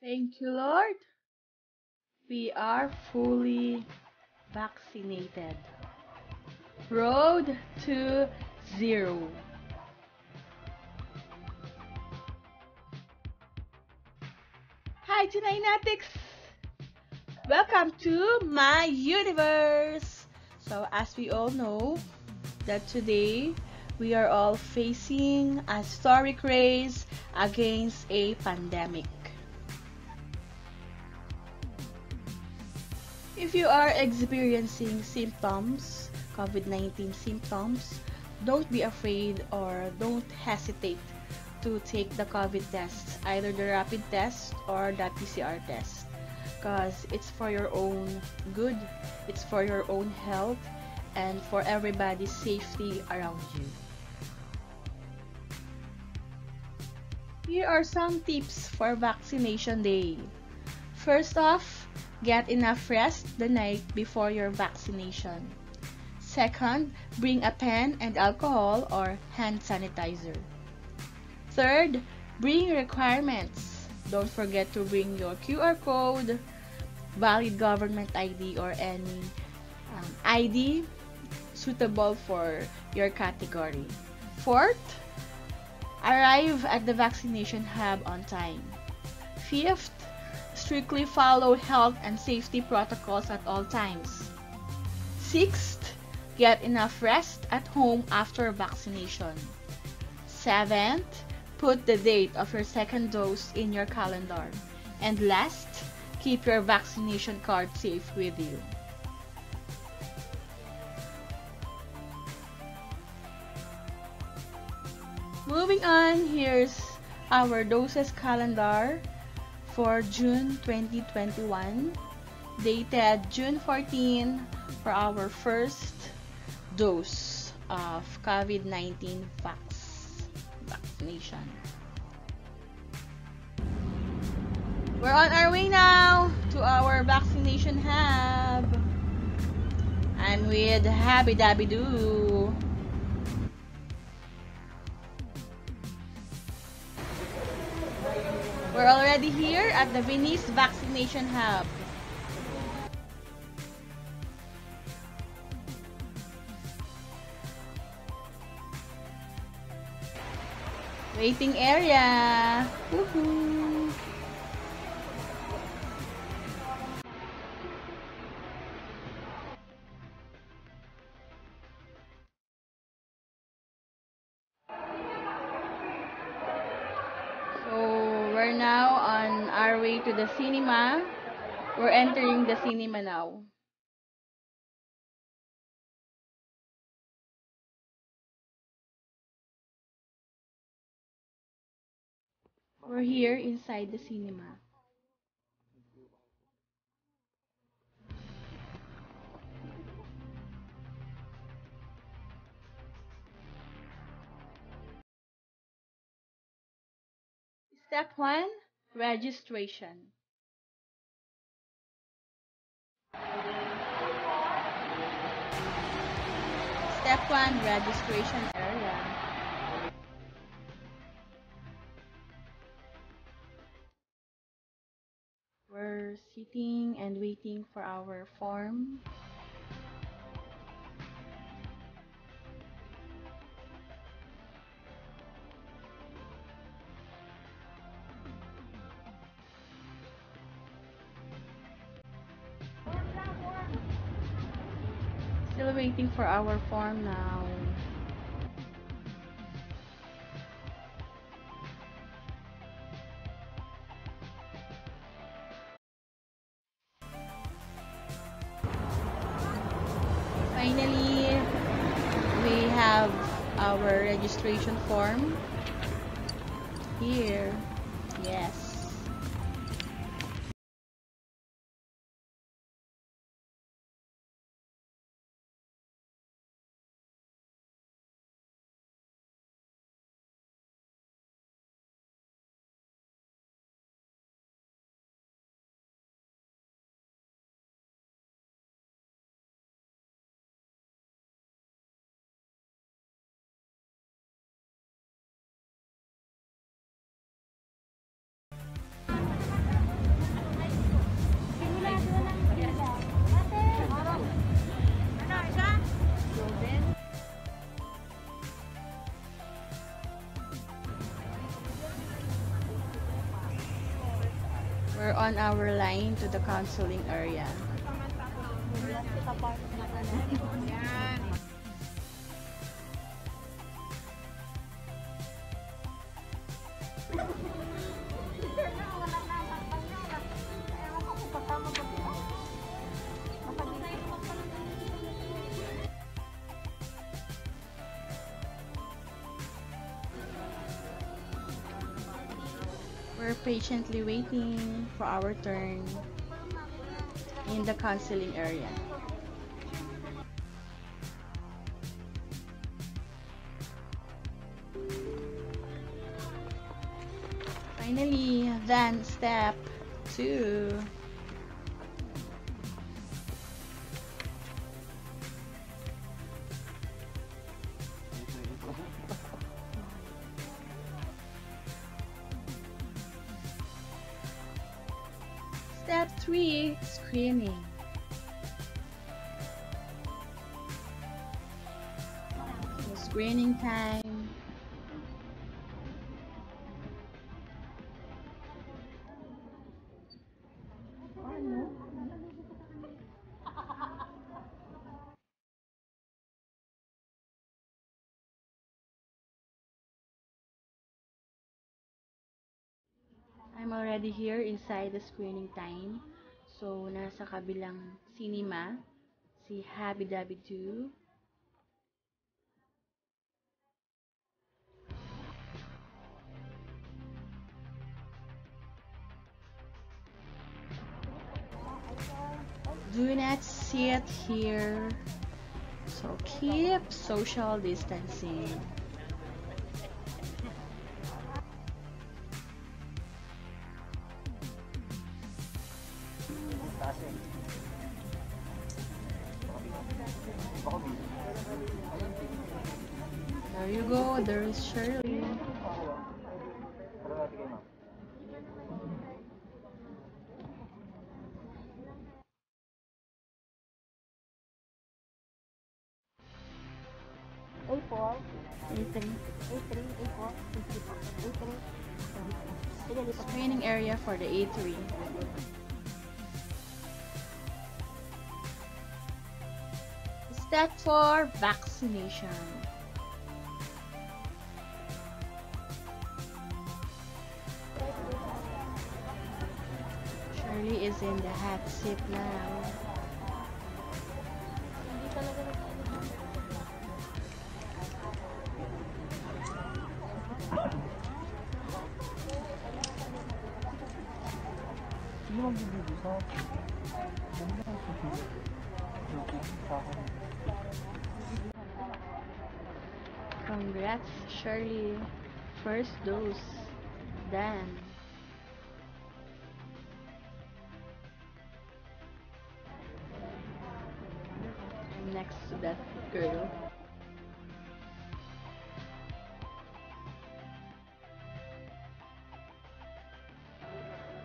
Thank you, Lord. We are fully vaccinated. Road to zero. Hi, Junainatics! Welcome to my universe! So, as we all know, that today we are all facing a historic race against a pandemic. If you are experiencing symptoms, COVID-19 symptoms, don't be afraid or don't hesitate to take the COVID tests, either the rapid test or the PCR test, because it's for your own good, it's for your own health, and for everybody's safety around you. Here are some tips for vaccination day. First off, get enough rest the night before your vaccination. Second, bring a pen and alcohol or hand sanitizer. Third, bring requirements. Don't forget to bring your QR code, valid government ID, or any ID suitable for your category. Fourth, arrive at the vaccination hub on time. Fifth, strictly follow health and safety protocols at all times. Sixth, get enough rest at home after vaccination. Seventh, put the date of your second dose in your calendar. And last, keep your vaccination card safe with you. Moving on, here's our doses calendar for June 2021, dated June 14 for our first dose of COVID-19 vaccination. We're on our way now to our vaccination hub. I'm with Happy Dabby Doo. We're already here at the Venice Vaccination Hub. Waiting area. Woohoo! So we're now on our way to the cinema. We're entering the cinema now. We're here inside the cinema. Step 1, registration. Step 1, registration area. We're sitting and waiting for our form. Still waiting for our form now. Finally, we have our registration form here. Yes. on our line to the counseling area. We're patiently waiting for our turn in the counseling area. Finally, then step 2. Step 3, screening. So, screening time. I'm already here inside the screening time. So, nasa kabilang cinema, si Happy Dabby 2. Do not sit here. So, keep social distancing. There you go, there is Shirley. A4, A3. A3, A4, A3, A3. Screening area for the A3. Step 4, vaccination. Shirley is in the hot seat now. Congrats, Shirley. First dose. Done. I'm next to that girl.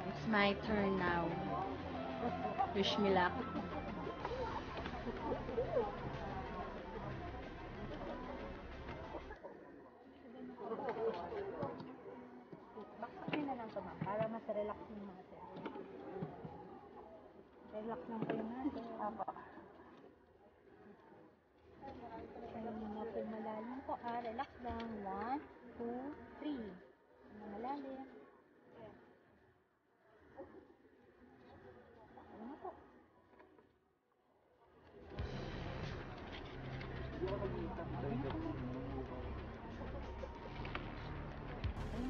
It's my turn now. Wish me luck. Bakit na lang ito, ma'am, para mas relax yung natin. Relax lang kayo natin. Apo. Kaya muna po malalim po. Relax lang. 1, 2, 3. Malalim. Ano po?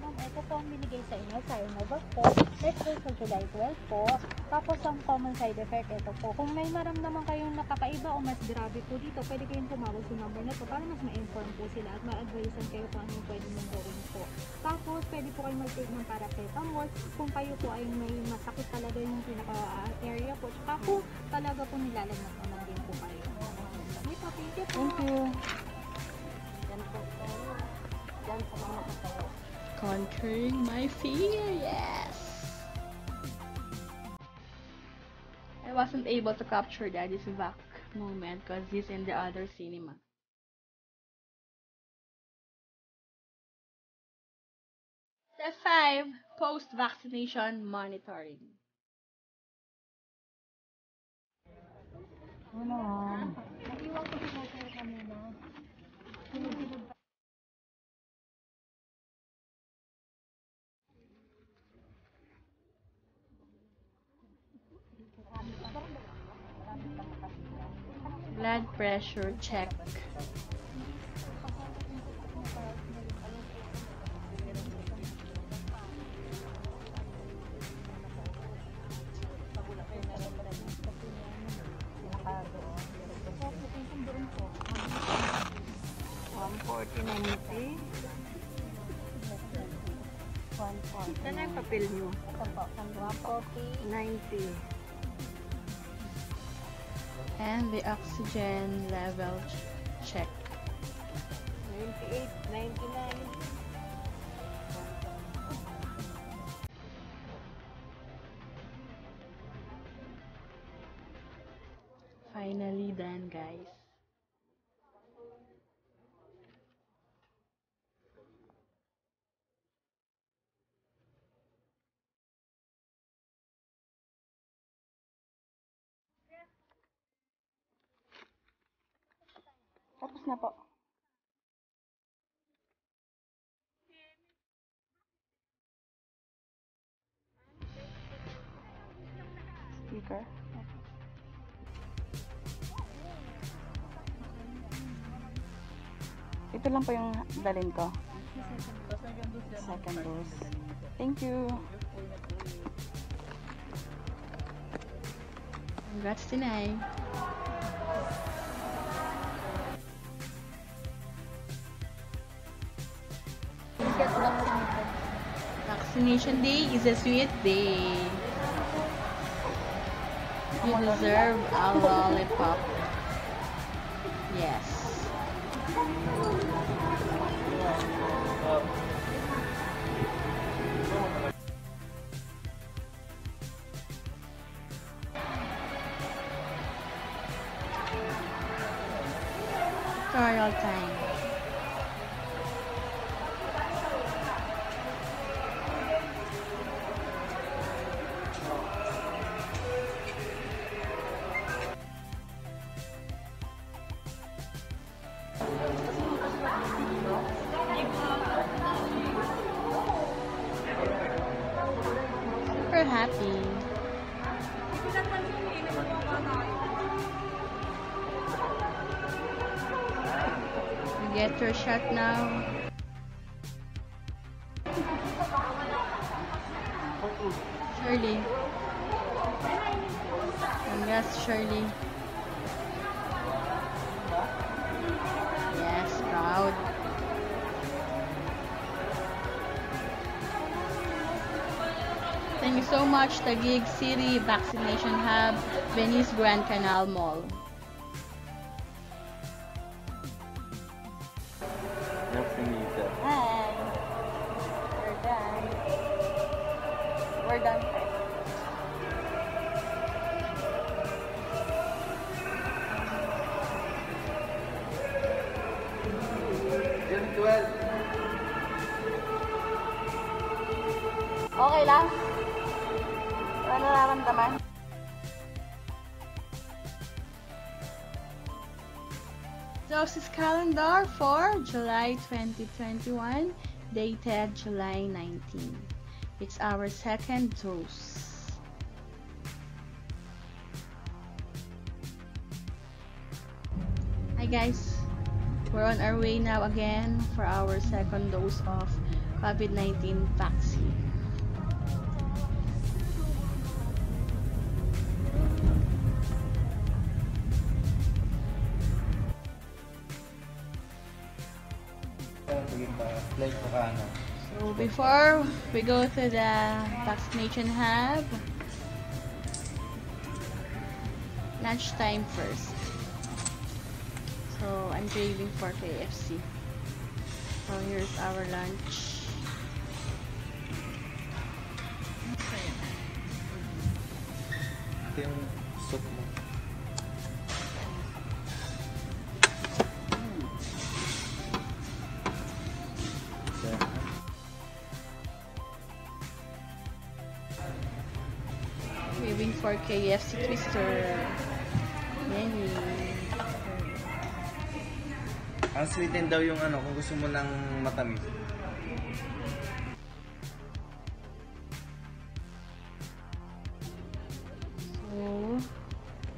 Ma'am, ito po ang binigay sa inyo, Sinovac po. Let's go sa July 12 po. Tapos ang common side effect, ito po. Kung may maramdaman kayong nakakaiba o mas grabe po dito, pwede kayong tumawag sa number na to para mas ma-inform po sila at ma-advisean kayo kung anong pwede mong gawin po. Tapos, pwede po kayo mag-take ng paracetamol kung kayo po ay may masakit talaga yung pinaka-area po. Tsaka po, talaga po nilalagnan naman din po kayo. Okay po, thank you po. Thank you. Yan po tayo. Yan po mga tayo. Conquering my fear, yes! I wasn't able to capture Daddy's vac moment because he's in the other cinema. Step 5, post-vaccination monitoring. Ano? Naiwan ko si Joker kanina. Sunod-sunod pa. Blood pressure check. Saan ang papel nyo? Ito po, 140. 90. And the oxygen level check. 98, 99. Finally done, guys. Tapos na po. Speaker. Ito lang po yung dalhin ko. Second dose. Thank you. Congrats, Tinay. Vaccination day is a sweet day. You deserve a lollipop. Yes. Tutorial time. Super happy. You get your shot now. Shirley. Congrats, Shirley. Yes, proud. Thank you so much, Taguig City Vaccination Hub, Venice Grand Canal Mall. Vaccinated. Hi. We're done. We're done, sir. June 12. Okay lang? Ano nararamdaman? Doses calendar for July 2021, dated July 19. It's our second dose. Hi guys, we're on our way now again for our second dose of COVID-19 vaccine. So before we go to the vaccination hub, lunchtime first. So I'm craving for KFC. So here's our lunch. Ito yung soup mo. Craving for KFC Twister. Yay! Ang sweeten daw yung ano, kung gusto mo ng matamis. So,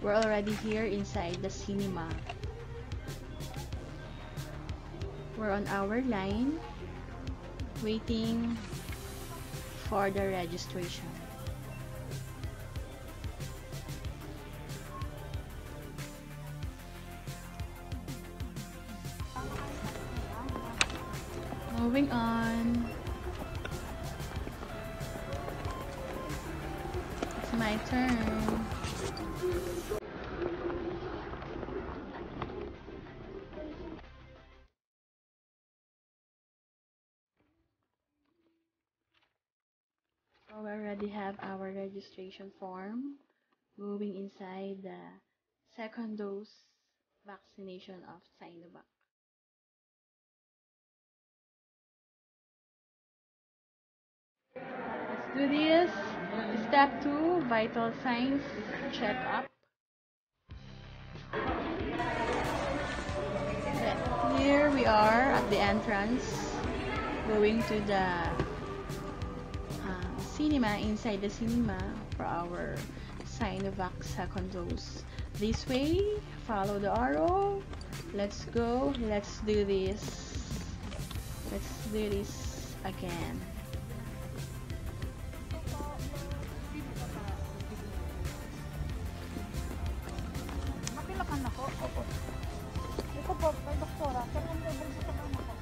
we're already here inside the cinema. We're on our line, waiting for the registration. Moving on. It's my turn. So we already have our registration form. Moving inside the second dose vaccination of Sinovac. Let's do this. Step 2, vital signs checkup. Here we are at the entrance, going to the cinema, inside the cinema for our Sinovac second dose. This way, follow the arrow. Let's go. Let's do this. Let's do this again. Mapilakan ako. Opo. Ito po, kay doktora. Pero ang table sa kama ko.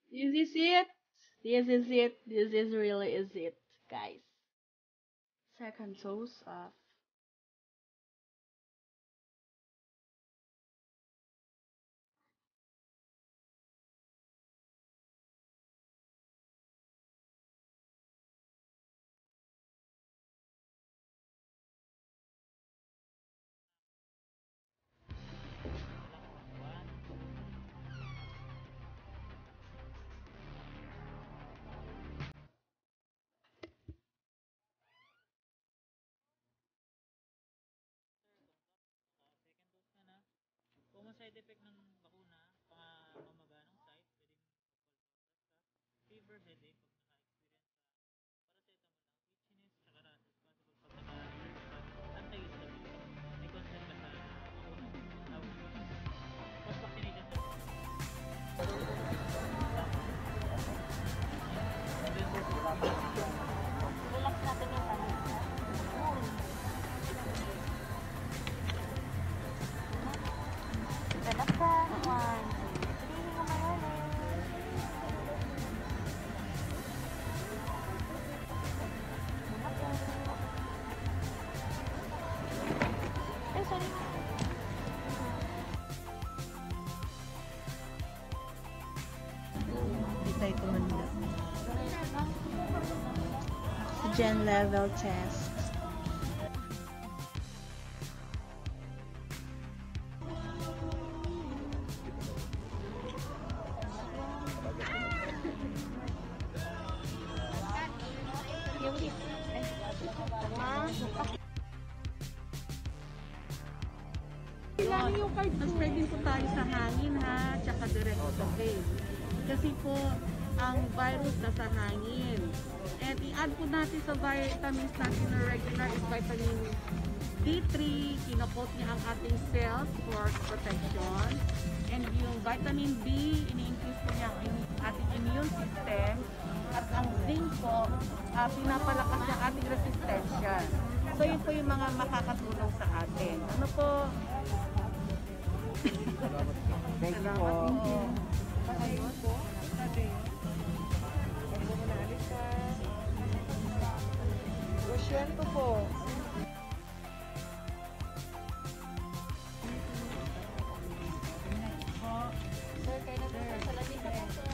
This is it. This is it. This is really is it, guys. Second dose of Common side effect ng bakuna, pangmamaga ng site, pwedeng fever, headache, pag naka-experience sa paracetamol lang, itchiness, tsaka paracetamol, pag naka-anti-histamine, may concern ka sa bakuna. Post-vaccination na. Relax natin yung tanong. Relax ka. 1, 2, 3. Hinga malalim. Ay, sorry. Hindi tayo tumanda. Oxygen level test. Kailangan yung card, mas pwede po tayo sa hangin ha, tsaka direct sa face. Kasi po, ang virus nasa hangin. And i-add po natin sa vitamins natin na regular is vitamin D3, kinakot niya ang ating cells for protection. And yung vitamin B, ini-increase po niya ang ating immune system. At ang zinc po, pinapalakas niya ang ating resistensya. So yun po yung mga makakatulong sa atin. Ano po? Thank you po. Ayun po. Sabi. Rosyento po. Sir, kayo na po. Salamin ka po, sir.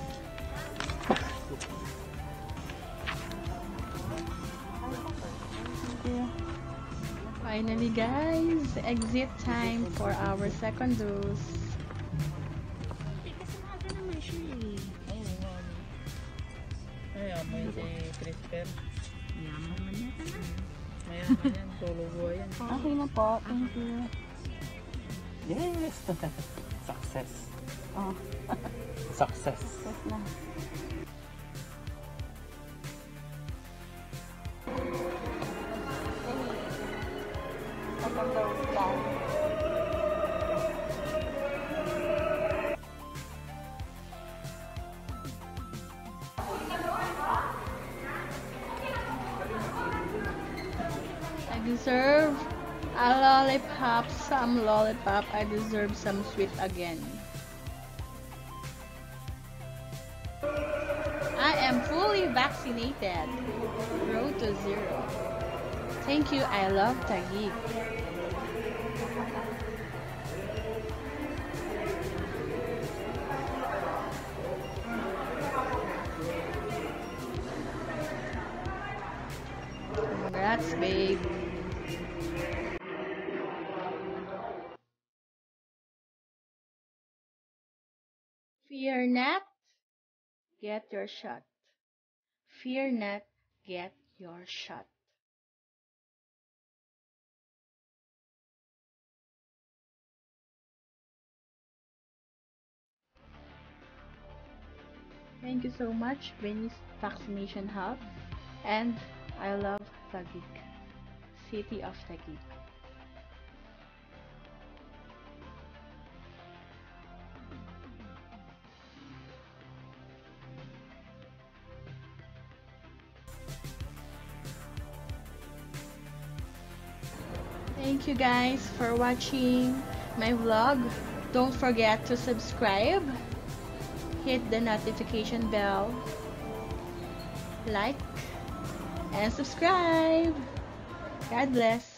Finally, guys, exit time for our second dose. Pero, Yaman naman yata na. mayaman yan. Solo boy yan. Okay na po. Thank you. Yes! Success. Oh, Success. success na. I deserve a lollipop, some lollipop. I deserve some sweet again. I am fully vaccinated. Road to zero. Thank you. I love Taguig. Congrats, babe. Fear not, get your shot. Fear not, get your shot. Thank you so much, Venice Vaccination Hub, and I love Taguig, City of Taguig. Thank you guys for watching my vlog. Don't forget to subscribe, hit the notification bell, like, and subscribe. God bless.